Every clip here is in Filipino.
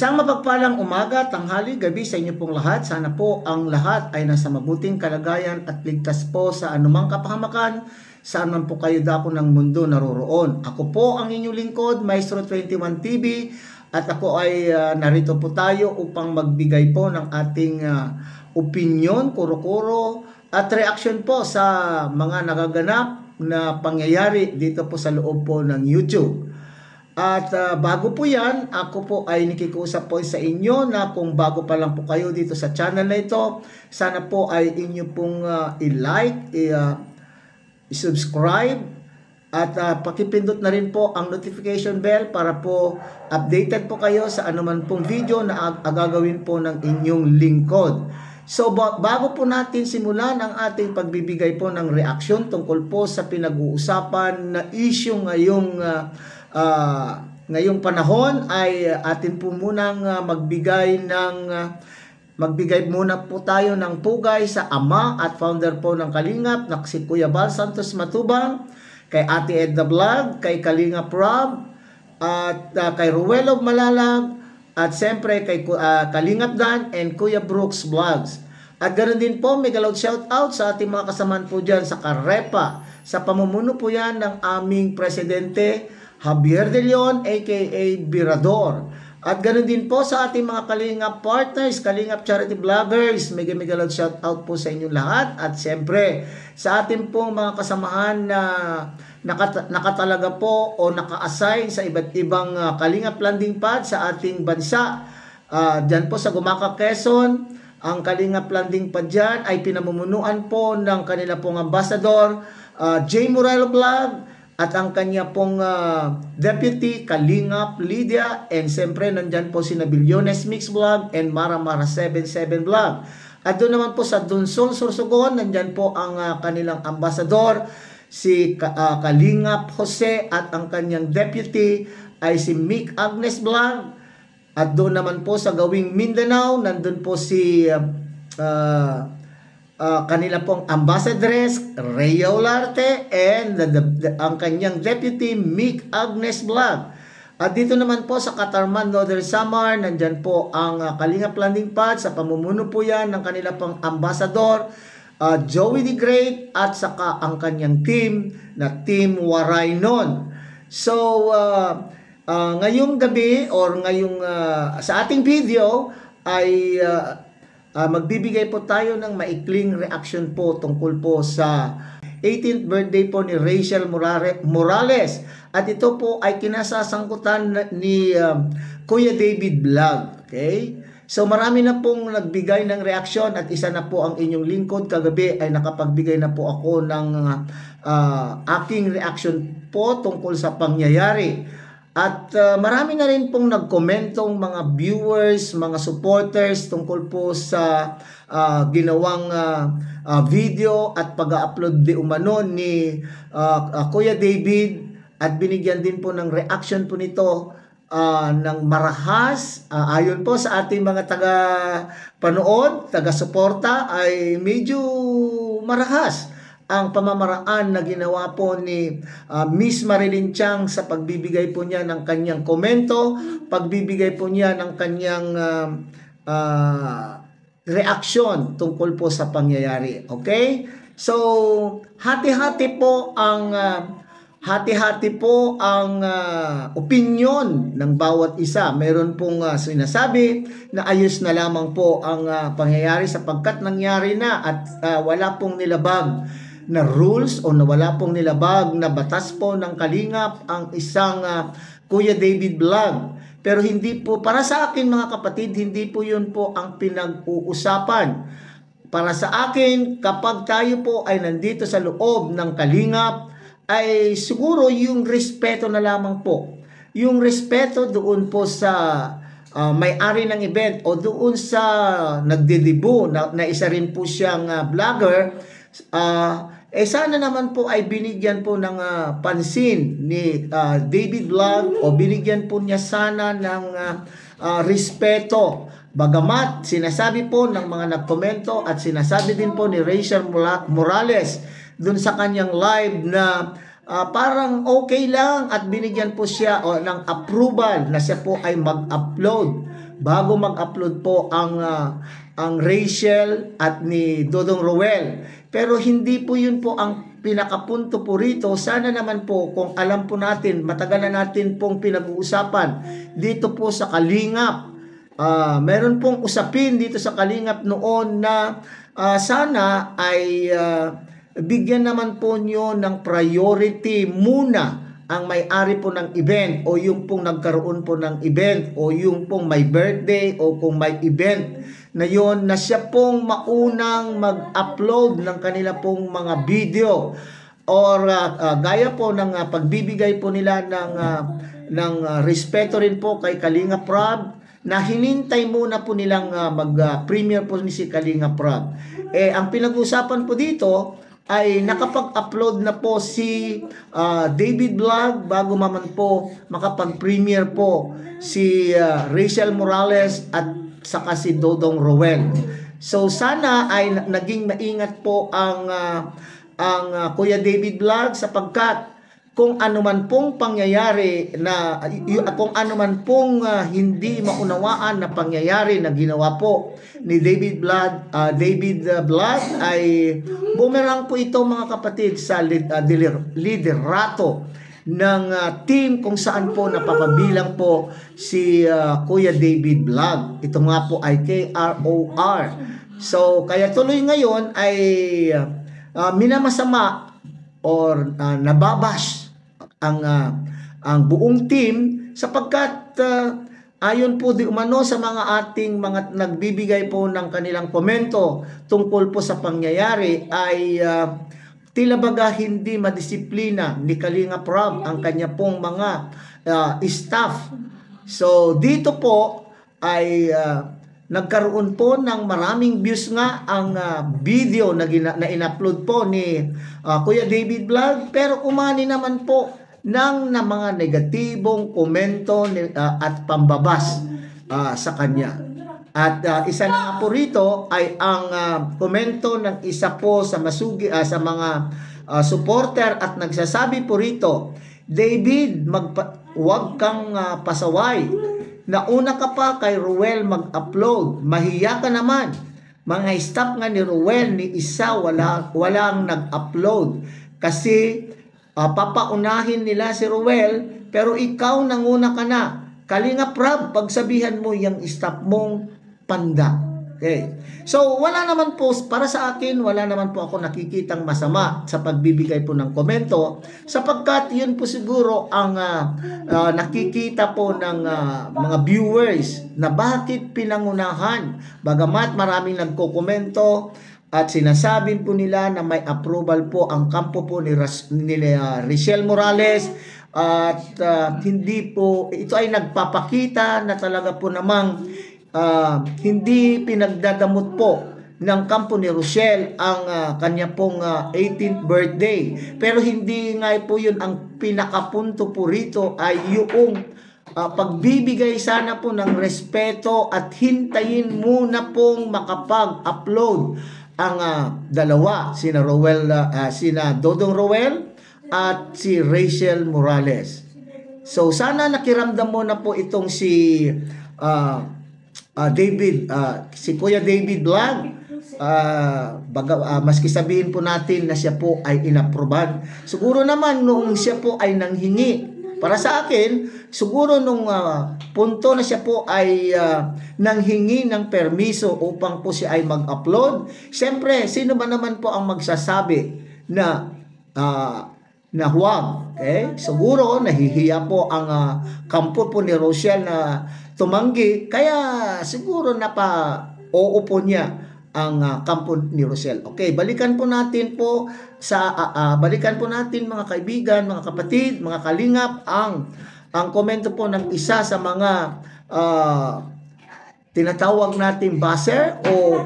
Isang mapagpalang umaga, tanghali, gabi sa inyo pong lahat. Sana po ang lahat ay nasa mabuting kalagayan at ligtas po sa anumang kapahamakan saan man po kayo dako ng mundo naroroon. Ako po ang inyong lingkod, Maestro 21 TV, at ako ay narito po tayo upang magbigay po ng ating opinion, kuro-kuro at reaction po sa mga nagaganap na pangyayari dito po sa loob po ng YouTube. At bago po yan, ako po ay nakikiusap po sa inyo na kung bago pa lang po kayo dito sa channel na ito, sana po ay inyo pong i-like, i-subscribe, at pakipindot na rin po ang notification bell para po updated po kayo sa anuman pong video na gagawin po ng inyong lingkod. So bago po natin simulan ang ating pagbibigay po ng reaksyon tungkol po sa pinag-uusapan na issue ngayong panahon, ay atin po munang magbigay muna po tayo ng pugay sa ama at founder po ng Kalingap na si Kuya Bal Santos Matubang, kay Ate Edna Vlog, kay Kalingap Rob, at kay Ruelo Malalag, at siyempre kay Kalingap Dan and Kuya Brooks Vlogs. At ganoon din po, mega loud shout out sa ating mga kasamaan po dyan sa Karepa. Sa pamumuno po yan ng aming presidente Javier De Leon aka Birador. At ganoon din po sa ating mga Kalingap partners, Kalingap Charity Vloggers, mega loud shout out po sa inyong lahat. At siyempre sa ating pong mga kasamahan na nakatalaga po o naka-assign sa iba't ibang Kalingap landing pad sa ating bansa. Dyan po sa Gumaca, Quezon, ang Kalingap landing pad dyan ay pinamumunuan po ng kanila pong ambassador J. Morelo Vlog, at ang kanya pong deputy Kalingap Lydia, and siyempre nandyan po si Nabillones Mix Vlog and Mara 77 Vlog. At doon naman po sa Dunsol, Sorsogon, nandyan po ang kanilang ambassador si Kalingap Jose, at ang kanyang deputy ay si Mick Agnes Vlog. At doon naman po sa Gawing Mindanao, nandun po si kanila pong ambassadress Rhea Olarte and ang kanyang deputy Mick Agnes Vlog. At dito naman po sa Catarman, Northern Samar, nandyan po ang Kalingap landing pad sa pamumuno po yan ng kanila pong ambassador Joey the Great, at saka ang kanyang team na Team Waraynon. So ngayong gabi or ngayong sa ating video ay magbibigay po tayo ng maikling reaction po tungkol po sa 18th birthday po ni Rachel Morales. At ito po ay kinasasangkutan ni Kuya David Vlog. Okay? So marami na pong nagbigay ng reaksyon, at isa na po ang inyong lingkod kagabi ay nakapagbigay na po ako ng aking reaction po tungkol sa pangyayari. At marami na rin pong nagkomentong mga viewers, mga supporters tungkol po sa ginawang video at pag-upload di umano ni Kuya David, at binigyan din po ng reaction po nito ng marahas. Ayon po sa ating mga taga-panood, taga-suporta, ay medyo marahas ang pamamaraan na ginawa po ni Miss Marilyn Chang sa pagbibigay po niya ng kanyang komento, pagbibigay po niya ng kanyang reaksyon tungkol po sa pangyayari. Okay? So, hati-hati po ang opinion ng bawat isa. Meron pong sinasabi na ayos na lamang po ang pangyayari sapagkat nangyari na at wala pong nilabag na rules o wala pong nilabag na batas po ng Kalingap ang isang Kuya David Vlog. Pero hindi po, para sa akin mga kapatid, hindi po yun po ang pinag-uusapan. Para sa akin, kapag tayo po ay nandito sa loob ng Kalingap, ay siguro yung respeto na lamang po. Yung respeto doon po sa may-ari ng event o doon sa nagdedebu na isa rin po siyang vlogger, sana naman po ay binigyan po ng pansin ni David Vlog, o binigyan po niya sana ng respeto. Bagamat sinasabi po ng mga nagkomento at sinasabi din po ni Rachel Morales dun sa kanyang live na parang okay lang at binigyan po siya ng approval na siya po ay mag-upload bago mag-upload po ang Rachel at ni Dodong Roel. Pero hindi po yun po ang pinakapunto po rito. Sana naman po kung alam po natin, matagal na natin pong pinag-uusapan dito po sa Kalingap. Meron pong usapin dito sa Kalingap noon na sana ay bigyan naman po nyo ng priority muna ang may-ari po ng event o yung pong nagkaroon po ng event o yung pong may birthday o kung may event na yon na siya pong maunang mag-upload ng kanila pong mga video or gaya po ng pagbibigay po nila ng respeto rin po kay Kalinga Prab na hinintay muna po nilang mag-premiere po ni si Kalinga Prab. Ang pinag-usapan po dito ay nakapag-upload na po si David Vlog bago man po makapag-premiere po si Rachel Morales at saka si Dodong Roel. So sana ay naging maingat po ang Kuya David Vlog sapagkat kung ano man pong pangyayari na kung ano man pong hindi maunawaan na pangyayari na ginawa po ni David Vlog ay bumerang po ito mga kapatid sa liderato ng team kung saan po napapabilang po si Kuya David Vlog. Ito nga po ay KROR. So kaya tuloy ngayon ay minamasama or nababash ang buong team sapagkat ayon po di umano sa mga ating mga nagbibigay po ng kanilang komento tungkol po sa pangyayari ay tila baga hindi madisiplina ni Kalinga Prab ang kanya pong mga staff. So dito po ay nagkaroon po ng maraming views nga ang video na in-upload po ni Kuya David Vlog, pero umani naman po ng mga negatibong komento at pambabas sa kanya. At isa na nga po rito ay ang komento ng isa po sa sa mga supporter at nagsasabi po rito, David, huwag kang pasaway. Nauna ka pa kay Roel mag-upload. Mahiya ka naman. Mga staff nga ni Roel, ni isa walang nag-upload. Kasi papaunahin nila si Roel, pero ikaw nanguna ka na. Kalinga Prab, pagsabihan mo yung staff mong panda. Okay. So, wala naman po, para sa akin, wala naman po ako nakikitang masama sa pagbibigay po ng komento sapagkat yun po siguro ang nakikita po ng mga viewers na bakit pinangunahan. Bagamat maraming nagkokomento at sinasabi po nila na may approval po ang kampo po ni Rachel Morales at hindi po, ito ay nagpapakita na talaga po namang hindi pinagdadamot po ng kampo ni Rochelle ang kanya pong 18th birthday. Pero hindi nga po yun ang pinakapunto po rito ay yung pagbibigay sana po ng respeto at hintayin muna pong makapag-upload ang dalawa, sina Dodong Roel at si Rachel Morales. So sana nakiramdam mo na po itong si si Kuya David Vlog, maski sabihin po natin na siya po ay inaproban. Siguro naman noong siya po ay nanghingi, para sa akin, siguro nung punto na siya po ay nanghingi ng permiso upang po siya ay mag-upload, siyempre, sino ba naman po ang magsasabi na huwag? Okay? Siguro, nahihiya po ang kampo po ni Rochelle na tumanggi, kaya siguro uupo niya ang kampo ni Rochelle. Okay, balikan po natin mga kaibigan, mga kapatid, mga kalingap ang komento po ng isa sa mga tinatawag nating buzzer o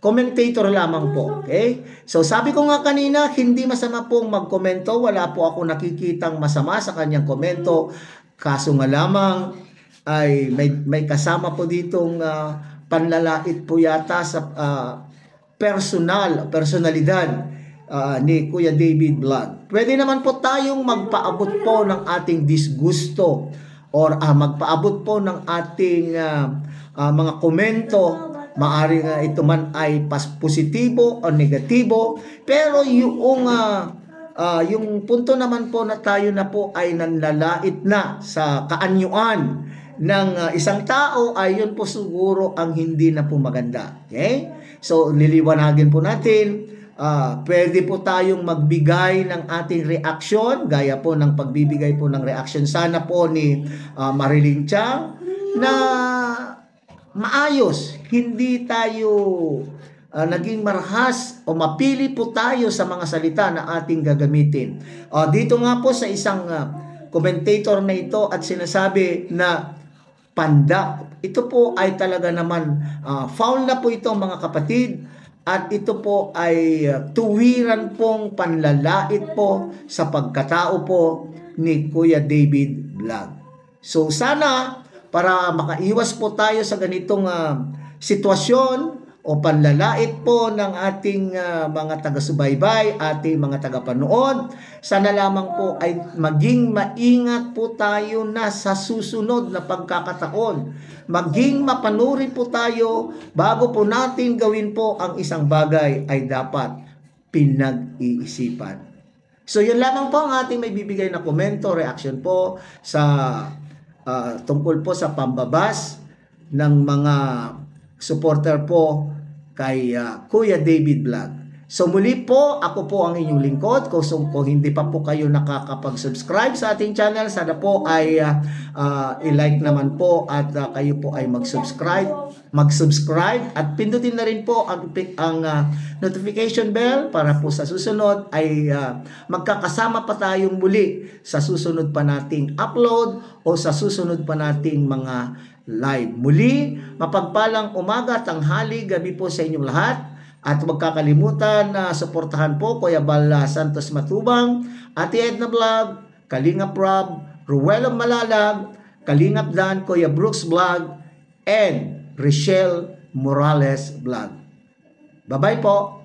commentator lamang po. Okay? So sabi ko nga kanina, hindi masama pong magkomento, wala po ako nakikitang masama sa kanyang komento. Kaso nga lamang ay may kasama po ditong panlalait po yata sa personalidad ni Kuya David Vlog. Pwede naman po tayong magpaabot po ng ating disgusto or magpaabot po ng ating mga komento. Maari nga ito man ay positibo o negatibo. Pero yung punto naman po na tayo na po ay nanlalait na sa kaanyuan ng isang tao, ay yun po siguro ang hindi na po maganda. Okay? So, liliwanagin po natin. Pwede po tayong magbigay ng ating reaction, gaya po ng pagbibigay po ng reaction sana po ni Marilyn Chang, na maayos, hindi tayo naging marahas o mapili po tayo sa mga salita na ating gagamitin. Dito nga po sa isang commentator na ito at sinasabi na pandak. Ito po ay talaga naman foul na po ito mga kapatid, at ito po ay tuwiran pong panlalait po sa pagkatao po ni Kuya David Vlog. So sana para makaiwas po tayo sa ganitong sitwasyon o panlalait po ng ating mga taga-subaybay, ating mga taga-panood, sana lamang po ay maging maingat po tayo na sa susunod na pagkakataon. Maging mapanuri po tayo bago po natin gawin po ang isang bagay ay dapat pinag-iisipan. So yun lamang po ang ating may bibigay na komento, reaction po sa tungkol po sa pambabas ng mga supporter po kay Kuya David Vlog. So muli po, ako po ang inyong lingkod. Kung hindi pa po kayo nakakapag-subscribe sa ating channel, sana po ay i-like naman po at kayo po ay mag-subscribe at pindutin na rin po ang notification bell para po sa susunod ay magkakasama pa tayong muli sa susunod pa nating upload o sa susunod pa nating mga live. Muli, mapagpalang umaga, tanghali, gabi po sa inyong lahat. At huwag kakalimutan na suportahan po Kuya Bal Santos Matubang, Ate Edna Vlog, Kalingap Rob, Ruelo Malalag, Kalingap Dan, Kuya Brooks Vlog, and Richelle Morales Vlog. Bye-bye po!